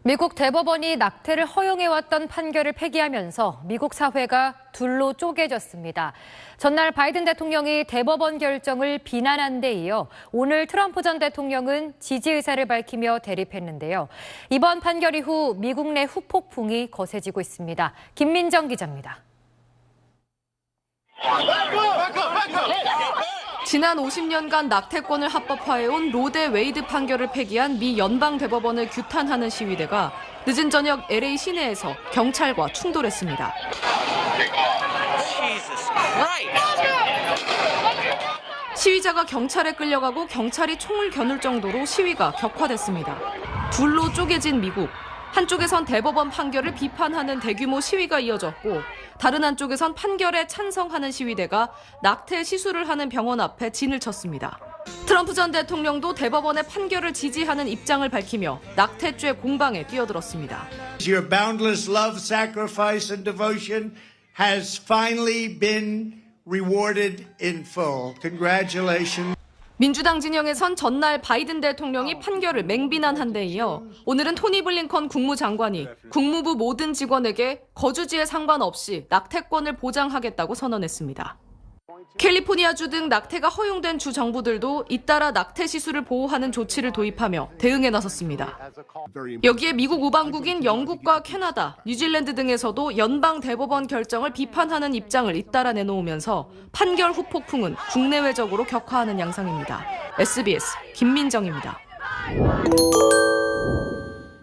미국 대법원이 낙태를 허용해왔던 판결을 폐기하면서 미국 사회가 둘로 쪼개졌습니다. 전날 바이든 대통령이 대법원 결정을 비난한 데 이어 오늘 트럼프 전 대통령은 지지 의사를 밝히며 대립했는데요. 이번 판결 이후 미국 내 후폭풍이 거세지고 있습니다. 김민정 기자입니다. 지난 50년간 낙태권을 합법화해온 로데 웨이드 판결을 폐기한 미 연방대법원을 규탄하는 시위대가 늦은 저녁 LA 시내에서 경찰과 충돌했습니다. 시위자가 경찰에 끌려가고 경찰이 총을 겨눌 정도로 시위가 격화됐습니다. 둘로 쪼개진 미국. 한쪽에선 대법원 판결을 비판하는 대규모 시위가 이어졌고 다른 한쪽에선 판결에 찬성하는 시위대가 낙태 시술을 하는 병원 앞에 진을 쳤습니다. 트럼프 전 대통령도 대법원의 판결을 지지하는 입장을 밝히며 낙태죄 공방에 뛰어들었습니다. Your boundless love, sacrifice, and devotion has finally been rewarded in full. Congratulations. 민주당 진영에선 전날 바이든 대통령이 판결을 맹비난한 데 이어 오늘은 토니 블링컨 국무장관이 국무부 모든 직원에게 거주지에 상관없이 낙태권을 보장하겠다고 선언했습니다. 캘리포니아주 등 낙태가 허용된 주 정부들도 잇따라 낙태 시술을 보호하는 조치를 도입하며 대응에 나섰습니다. 여기에 미국 우방국인 영국과 캐나다, 뉴질랜드 등에서도 연방 대법원 결정을 비판하는 입장을 잇따라 내놓으면서 판결 후폭풍은 국내외적으로 격화하는 양상입니다. SBS 김민정입니다.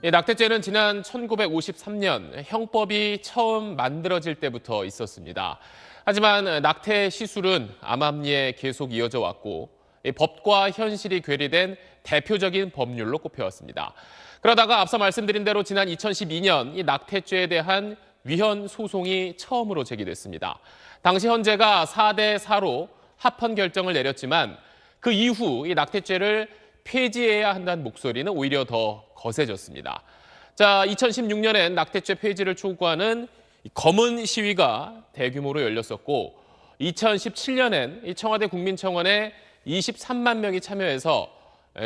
낙태죄는 지난 1953년 형법이 처음 만들어질 때부터 있었습니다. 하지만 낙태 시술은 암암리에 계속 이어져 왔고 법과 현실이 괴리된 대표적인 법률로 꼽혀왔습니다. 그러다가 앞서 말씀드린 대로 지난 2012년 이 낙태죄에 대한 위헌 소송이 처음으로 제기됐습니다. 당시 헌재가 4대 4로 합헌 결정을 내렸지만 그 이후 이 낙태죄를 폐지해야 한다는 목소리는 오히려 더 거세졌습니다. 자, 2016년엔 낙태죄 폐지를 촉구하는 검은 시위가 대규모로 열렸었고 2017년엔 청와대 국민청원에 23만 명이 참여해서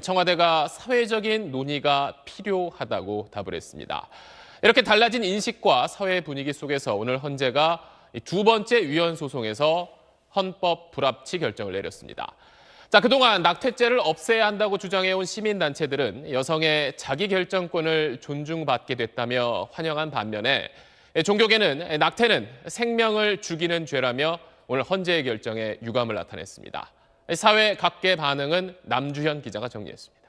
청와대가 사회적인 논의가 필요하다고 답을 했습니다. 이렇게 달라진 인식과 사회 분위기 속에서 오늘 헌재가 두 번째 위헌 소송에서 헌법 불합치 결정을 내렸습니다. 자, 그동안 낙태죄를 없애야 한다고 주장해온 시민단체들은 여성의 자기결정권을 존중받게 됐다며 환영한 반면에 종교계는 낙태는 생명을 죽이는 죄라며 오늘 헌재의 결정에 유감을 나타냈습니다. 사회 각계 반응은 남주현 기자가 정리했습니다.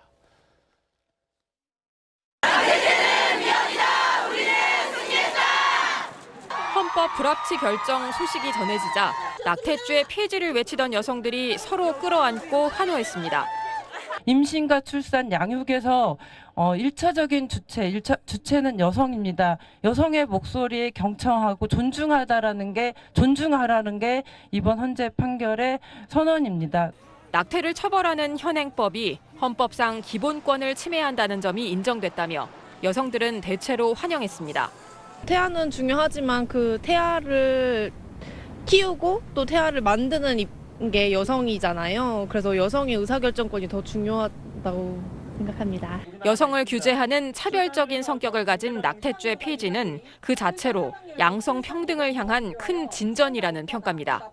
낙태죄는 위헌이다. 우리는 승리했다. 헌법 불합치 결정 소식이 전해지자 낙태죄 폐지를 외치던 여성들이 서로 끌어안고 환호했습니다. 임신과 출산, 양육에서 1차적인 주체는 여성입니다. 여성의 목소리에 경청하고 존중하라는 게 이번 헌재 판결의 선언입니다. 낙태를 처벌하는 현행법이 헌법상 기본권을 침해한다는 점이 인정됐다며 여성들은 대체로 환영했습니다. 태아는 중요하지만 그 태아를 키우고 또 태아를 만드는 게 여성이잖아요. 그래서 여성의 의사결정권이 더 중요하다고 생각합니다. 여성을 규제하는 차별적인 성격을 가진 낙태죄 폐지는 그 자체로 양성 평등을 향한 큰 진전이라는 평가입니다.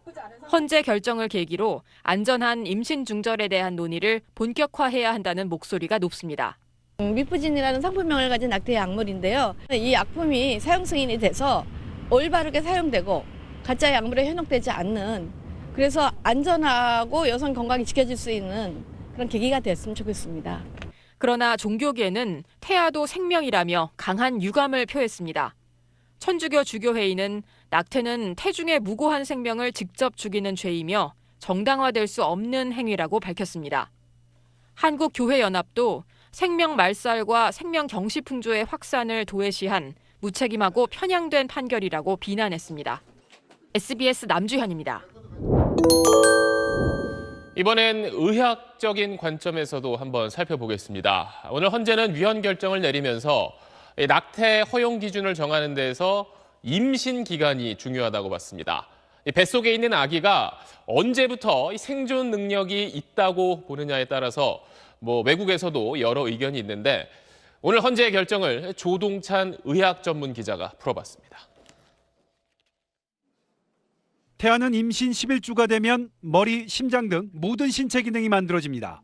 헌재 결정을 계기로 안전한 임신 중절에 대한 논의를 본격화해야 한다는 목소리가 높습니다. 미프진이라는 상품명을 가진 낙태 약물인데요. 이 약품이 사용 승인이 돼서 올바르게 사용되고 가짜 약물에 현혹되지 않는, 그래서 안전하고 여성 건강이 지켜질 수 있는 그런 계기가 됐으면 좋겠습니다. 그러나 종교계는 태아도 생명이라며 강한 유감을 표했습니다. 천주교 주교회의는 낙태는 태중의 무고한 생명을 직접 죽이는 죄이며 정당화될 수 없는 행위라고 밝혔습니다. 한국교회연합도 생명 말살과 생명 경시풍조의 확산을 도외시한 무책임하고 편향된 판결이라고 비난했습니다. SBS 남주현입니다. 이번엔 의학적인 관점에서도 한번 살펴보겠습니다. 오늘 헌재는 위헌 결정을 내리면서 낙태 허용 기준을 정하는 데에서 임신 기간이 중요하다고 봤습니다. 뱃속에 있는 아기가 언제부터 생존 능력이 있다고 보느냐에 따라서 외국에서도 여러 의견이 있는데 오늘 헌재의 결정을 조동찬 의학 전문 기자가 풀어봤습니다. 태아는 임신 11주가 되면 머리, 심장 등 모든 신체 기능이 만들어집니다.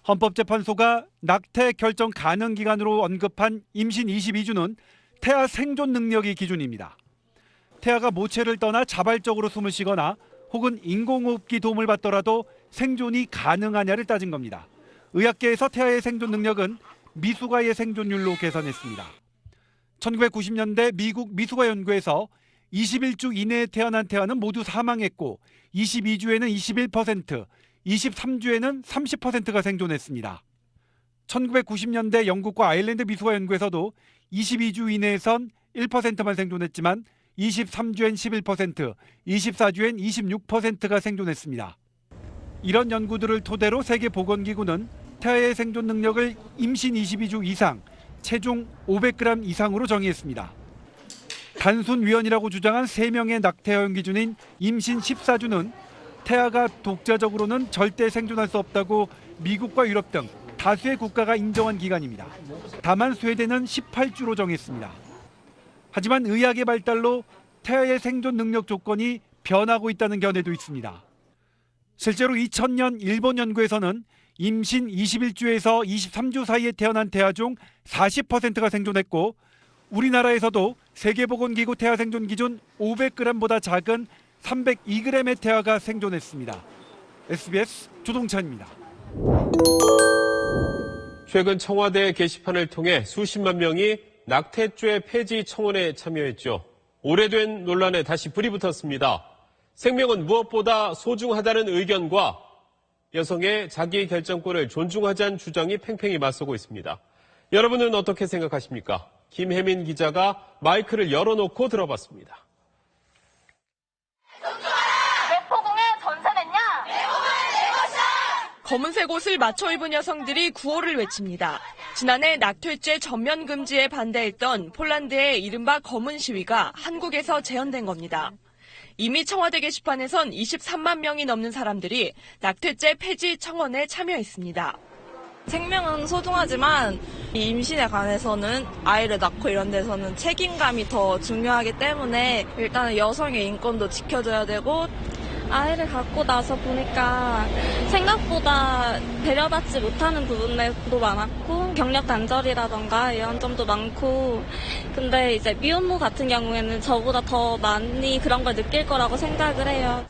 헌법재판소가 낙태 결정 가능 기간으로 언급한 임신 22주는 태아 생존 능력이 기준입니다. 태아가 모체를 떠나 자발적으로 숨을 쉬거나 혹은 인공호흡기 도움을 받더라도 생존이 가능하냐를 따진 겁니다. 의학계에서 태아의 생존 능력은 미숙아의 생존율로 계산했습니다. 1990년대 미국 미숙아 연구에서 21주 이내에 태어난 태아는 모두 사망했고 22주에는 21%, 23주에는 30%가 생존했습니다. 1990년대 영국과 아일랜드 미숙아 연구에서도 22주 이내에선 1%만 생존했지만 23주엔 11%, 24주엔 26%가 생존했습니다. 이런 연구들을 토대로 세계보건기구는 태아의 생존 능력을 임신 22주 이상, 체중 500g 이상으로 정의했습니다. 단순 위헌이라고 주장한 3명의 낙태 허용 기준인 임신 14주는 태아가 독자적으로는 절대 생존할 수 없다고 미국과 유럽 등 다수의 국가가 인정한 기간입니다. 다만 스웨덴은 18주로 정했습니다. 하지만 의학의 발달로 태아의 생존 능력 조건이 변하고 있다는 견해도 있습니다. 실제로 2000년 일본 연구에서는 임신 21주에서 23주 사이에 태어난 태아 중 40%가 생존했고 우리나라에서도 세계보건기구 태아 생존 기준 500g보다 작은 302g의 태아가 생존했습니다. SBS 조동찬입니다. 최근 청와대 게시판을 통해 수십만 명이 낙태죄 폐지 청원에 참여했죠. 오래된 논란에 다시 불이 붙었습니다. 생명은 무엇보다 소중하다는 의견과 여성의 자기 결정권을 존중하자는 주장이 팽팽히 맞서고 있습니다. 여러분은 어떻게 생각하십니까? 김혜민 기자가 마이크를 열어놓고 들어봤습니다. 내 포공에 전산했냐? 내 몸은 내 것이다! 검은색 옷을 맞춰 입은 여성들이 구호를 외칩니다. 지난해 낙태죄 전면 금지에 반대했던 폴란드의 이른바 검은 시위가 한국에서 재현된 겁니다. 이미 청와대 게시판에선 23만 명이 넘는 사람들이 낙태죄 폐지 청원에 참여했습니다. 생명은 소중하지만 임신에 관해서는 아이를 낳고 이런 데서는 책임감이 더 중요하기 때문에 일단 여성의 인권도 지켜줘야 되고 아이를 갖고 나서 보니까 생각보다 배려받지 못하는 부분도 많았고 경력 단절이라던가 이런 점도 많고 근데 이제 미혼모 같은 경우에는 저보다 더 많이 그런 걸 느낄 거라고 생각을 해요.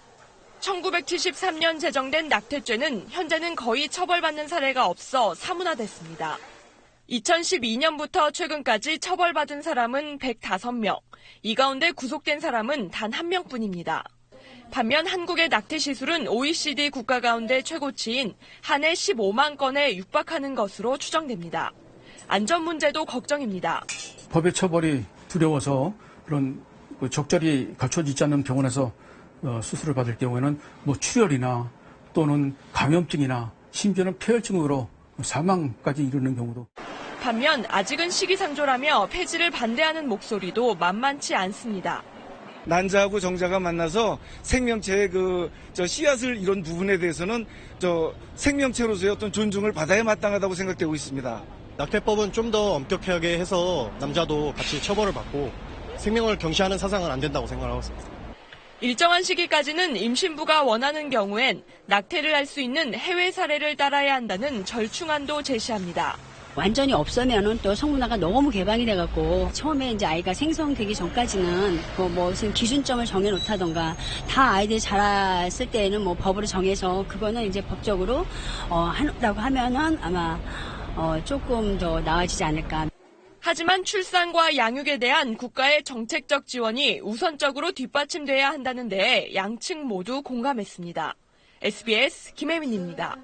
1973년 제정된 낙태죄는 현재는 거의 처벌받는 사례가 없어 사문화됐습니다. 2012년부터 최근까지 처벌받은 사람은 105명, 이 가운데 구속된 사람은 단 1명뿐입니다. 반면 한국의 낙태 시술은 OECD 국가 가운데 최고치인 한 해 15만 건에 육박하는 것으로 추정됩니다. 안전 문제도 걱정입니다. 법의 처벌이 두려워서 그런 적절히 갖춰지지 않는 병원에서 수술을 받을 경우에는 출혈이나 또는 감염증이나 심지어는 폐혈증으로 사망까지 이르는 경우도. 반면 아직은 시기상조라며 폐지를 반대하는 목소리도 만만치 않습니다. 난자하고 정자가 만나서 생명체의 씨앗을 이런 부분에 대해서는 생명체로서의 어떤 존중을 받아야 마땅하다고 생각되고 있습니다. 낙태법은 좀 더 엄격하게 해서 남자도 같이 처벌을 받고 생명을 경시하는 사상은 안 된다고 생각하고 있습니다. 일정한 시기까지는 임신부가 원하는 경우엔 낙태를 할 수 있는 해외 사례를 따라야 한다는 절충안도 제시합니다. 완전히 없으면은 또 성문화가 너무 개방이 돼갖고 처음에 이제 아이가 생성되기 전까지는 무슨 기준점을 정해놓다던가 다 아이들이 자랐을 때에는 법으로 정해서 그거는 이제 법적으로 한다고 하면은 아마 조금 더 나아지지 않을까. 하지만 출산과 양육에 대한 국가의 정책적 지원이 우선적으로 뒷받침돼야 한다는 데 양측 모두 공감했습니다. SBS 김혜민입니다.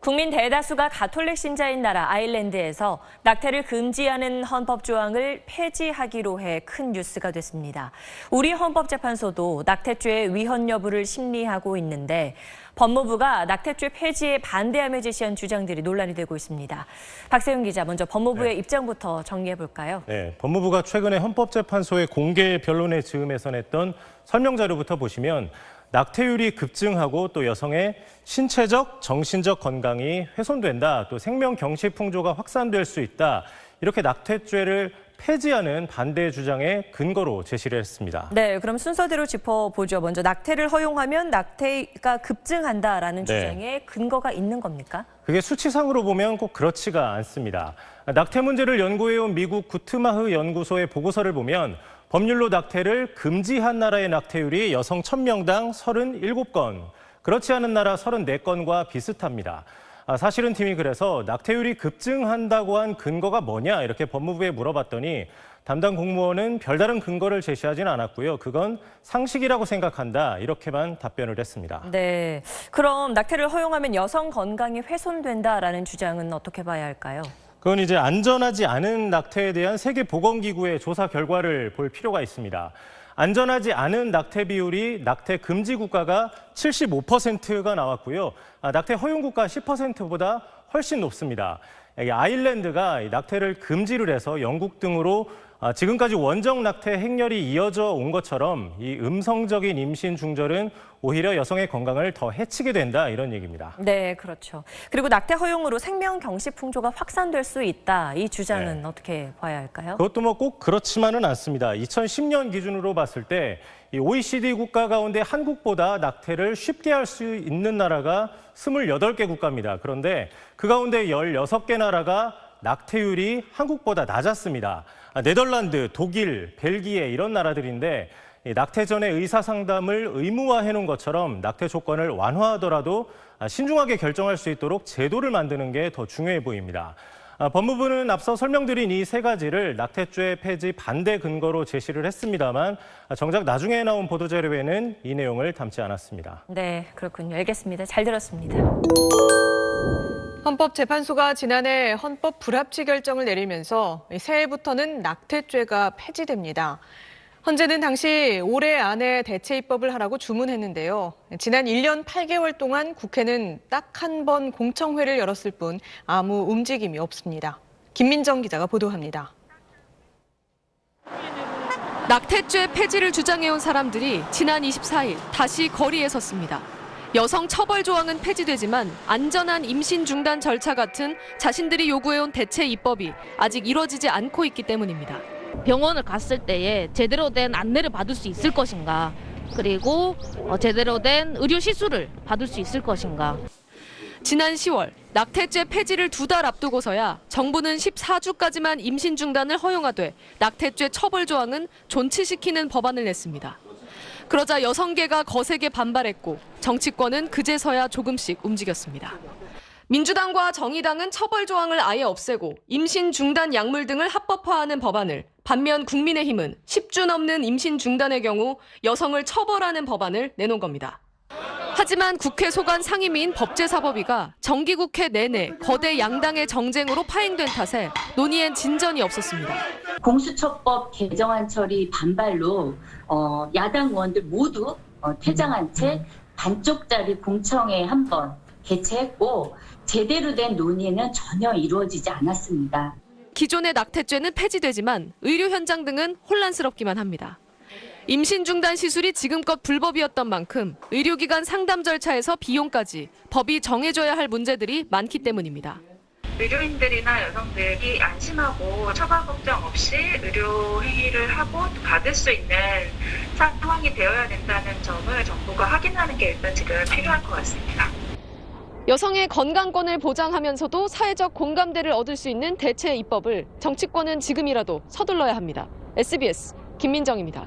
국민 대다수가 가톨릭 신자인 나라 아일랜드에서 낙태를 금지하는 헌법 조항을 폐지하기로 해 큰 뉴스가 됐습니다. 우리 헌법재판소도 낙태죄의 위헌 여부를 심리하고 있는데 법무부가 낙태죄 폐지에 반대하며 제시한 주장들이 논란이 되고 있습니다. 박세훈 기자, 먼저 법무부의 입장부터 정리해 볼까요? 네, 법무부가 최근에 헌법재판소의 공개 변론의 즈음에서 냈던 설명 자료부터 보시면 낙태율이 급증하고 또 여성의 신체적, 정신적 건강이 훼손된다, 또 생명 경시 풍조가 확산될 수 있다, 이렇게 낙태죄를 폐지하는 반대 주장의 근거로 제시를 했습니다. 네, 그럼 순서대로 짚어보죠. 먼저 낙태를 허용하면 낙태가 급증한다라는 주장에 근거가 있는 겁니까? 그게 수치상으로 보면 꼭 그렇지가 않습니다. 낙태 문제를 연구해온 미국 구트마흐 연구소의 보고서를 보면 법률로 낙태를 금지한 나라의 낙태율이 여성 1000명당 37건, 그렇지 않은 나라 34건과 비슷합니다. 사실은 팀이 그래서 낙태율이 급증한다고 한 근거가 뭐냐 이렇게 법무부에 물어봤더니 담당 공무원은 별다른 근거를 제시하진 않았고요. 그건 상식이라고 생각한다, 이렇게만 답변을 했습니다. 네, 그럼 낙태를 허용하면 여성 건강이 훼손된다라는 주장은 어떻게 봐야 할까요? 그건 이제 안전하지 않은 낙태에 대한 세계보건기구의 조사 결과를 볼 필요가 있습니다. 안전하지 않은 낙태 비율이 낙태 금지 국가가 75%가 나왔고요. 낙태 허용 국가 10%보다 훨씬 높습니다. 아일랜드가 낙태를 금지를 해서 영국 등으로 지금까지 원정 낙태 행렬이 이어져 온 것처럼 이 음성적인 임신 중절은 오히려 여성의 건강을 더 해치게 된다, 이런 얘기입니다. 네, 그렇죠. 그리고 낙태 허용으로 생명 경시 풍조가 확산될 수 있다, 이 주장은 어떻게 봐야 할까요? 그것도 뭐 꼭 그렇지만은 않습니다. 2010년 기준으로 봤을 때 이 OECD 국가 가운데 한국보다 낙태를 쉽게 할 수 있는 나라가 28개 국가입니다. 그런데 그 가운데 16개 나라가 낙태율이 한국보다 낮았습니다. 네덜란드, 독일, 벨기에 이런 나라들인데 낙태 전에 의사 상담을 의무화해 놓은 것처럼 낙태 조건을 완화하더라도 신중하게 결정할 수 있도록 제도를 만드는 게 더 중요해 보입니다. 법무부는 앞서 설명드린 이 세 가지를 낙태죄 폐지 반대 근거로 제시를 했습니다만 정작 나중에 나온 보도자료에는 이 내용을 담지 않았습니다. 네, 그렇군요. 알겠습니다. 잘 들었습니다. 헌법재판소가 지난해 헌법 불합치 결정을 내리면서 새해부터는 낙태죄가 폐지됩니다. 헌재는 당시 올해 안에 대체 입법을 하라고 주문했는데요. 지난 1년 8개월 동안 국회는 딱 한 번 공청회를 열었을 뿐 아무 움직임이 없습니다. 김민정 기자가 보도합니다. 낙태죄 폐지를 주장해온 사람들이 지난 24일 다시 거리에 섰습니다. 여성 처벌 조항은 폐지되지만 안전한 임신 중단 절차 같은 자신들이 요구해온 대체 입법이 아직 이뤄지지 않고 있기 때문입니다. 병원을 갔을 때에 제대로 된 안내를 받을 수 있을 것인가, 그리고 제대로 된 의료 시술을 받을 수 있을 것인가. 지난 10월 낙태죄 폐지를 2달 앞두고서야 정부는 14주까지만 임신 중단을 허용하되 낙태죄 처벌 조항은 존치시키는 법안을 냈습니다. 그러자 여성계가 거세게 반발했고 정치권은 그제서야 조금씩 움직였습니다. 민주당과 정의당은 처벌 조항을 아예 없애고 임신 중단 약물 등을 합법화하는 법안을, 반면 국민의힘은 10주 넘는 임신 중단의 경우 여성을 처벌하는 법안을 내놓은 겁니다. 하지만 국회 소관 상임위인 법제사법위가 정기국회 내내 거대 양당의 정쟁으로 파행된 탓에 논의엔 진전이 없었습니다. 공수처법 개정안 처리 반발로 야당 의원들 모두 퇴장한 채 반쪽짜리 공청회 한 번 개최했고 제대로 된 논의는 전혀 이루어지지 않았습니다. 기존의 낙태죄는 폐지되지만 의료 현장 등은 혼란스럽기만 합니다. 임신 중단 시술이 지금껏 불법이었던 만큼 의료기관 상담 절차에서 비용까지 법이 정해줘야 할 문제들이 많기 때문입니다. 의료인들이나 여성들이 안심하고 처방 걱정 없이 의료 행위를 하고 받을 수 있는 상황이 되어야 된다는 점을 정부가 확인하는 게 일단 지금 필요할 것 같습니다. 여성의 건강권을 보장하면서도 사회적 공감대를 얻을 수 있는 대체 입법을 정치권은 지금이라도 서둘러야 합니다. SBS 김민정입니다.